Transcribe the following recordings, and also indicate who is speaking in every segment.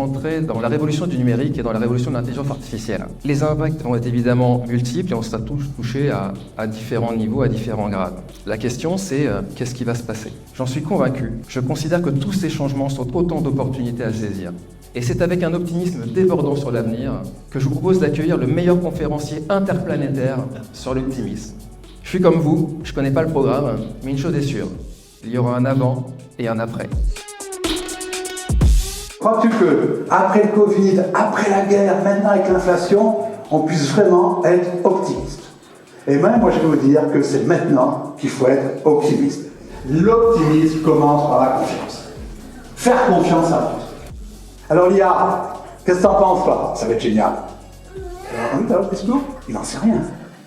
Speaker 1: entrer dans la révolution du numérique et dans la révolution de l'intelligence artificielle. Les impacts vont être évidemment multiples et on sera tous touchés à différents niveaux, à différents grades. La question c'est qu'est-ce qui va se passer? J'en suis convaincu. Je considère que tous ces changements sont autant d'opportunités à saisir. Et c'est avec un optimisme débordant sur l'avenir que je vous propose d'accueillir le meilleur conférencier interplanétaire sur l'optimisme. Je suis comme vous, je connais pas le programme, mais une chose est sûre, il y aura un avant et un après.
Speaker 2: Crois-tu que, après le Covid, après la guerre, maintenant avec l'inflation, on puisse vraiment être optimiste? Et même, moi je vais vous dire que c'est maintenant qu'il faut être optimiste. L'optimisme commence par la confiance. Faire confiance à l'autre. Alors Lia, qu'est-ce que t'en penses toi? Ça va être génial. Alors, oui, alors, discours, il n'en sait rien.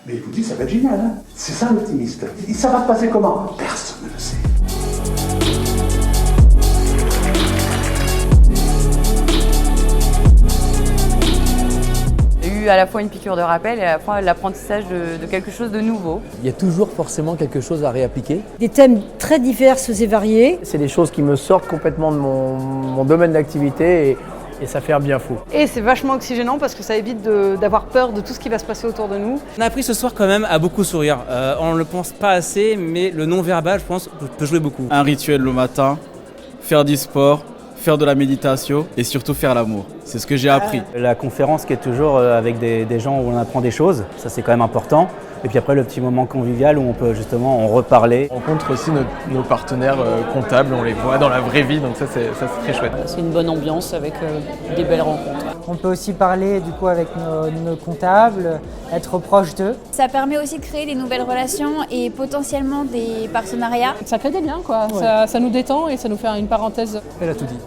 Speaker 2: Mais il vous dit ça va être génial. Hein, c'est ça l'optimiste. Et ça va se passer comment? Personne ne le sait.
Speaker 3: J'ai eu à la fois une piqûre de rappel et à la fois l'apprentissage de quelque chose de nouveau.
Speaker 4: Il y a toujours forcément quelque chose à réappliquer.
Speaker 5: Des thèmes très divers et variés.
Speaker 6: C'est des choses qui me sortent complètement de mon domaine d'activité et ça fait un bien fou.
Speaker 7: Et c'est vachement oxygénant parce que ça évite d'avoir peur de tout ce qui va se passer autour de nous.
Speaker 8: On a appris ce soir quand même à beaucoup sourire. On ne le pense pas assez, mais le non-verbal, je pense, peut jouer beaucoup.
Speaker 9: Un rituel le matin, faire du sport, faire de la méditation et surtout faire l'amour. C'est ce que j'ai appris.
Speaker 10: La conférence qui est toujours avec des gens où on apprend des choses, ça c'est quand même important. Et puis après le petit moment convivial où on peut justement en reparler.
Speaker 6: On rencontre aussi nos partenaires comptables, on les voit dans la vraie vie, donc ça c'est très chouette.
Speaker 3: C'est une bonne ambiance avec des belles rencontres.
Speaker 11: On peut aussi parler du coup avec nos comptables, être proche d'eux.
Speaker 12: Ça permet aussi de créer des nouvelles relations et potentiellement des partenariats.
Speaker 7: Ça crée des liens quoi, ouais. Ça nous détend et ça nous fait une parenthèse.
Speaker 6: Elle a tout dit.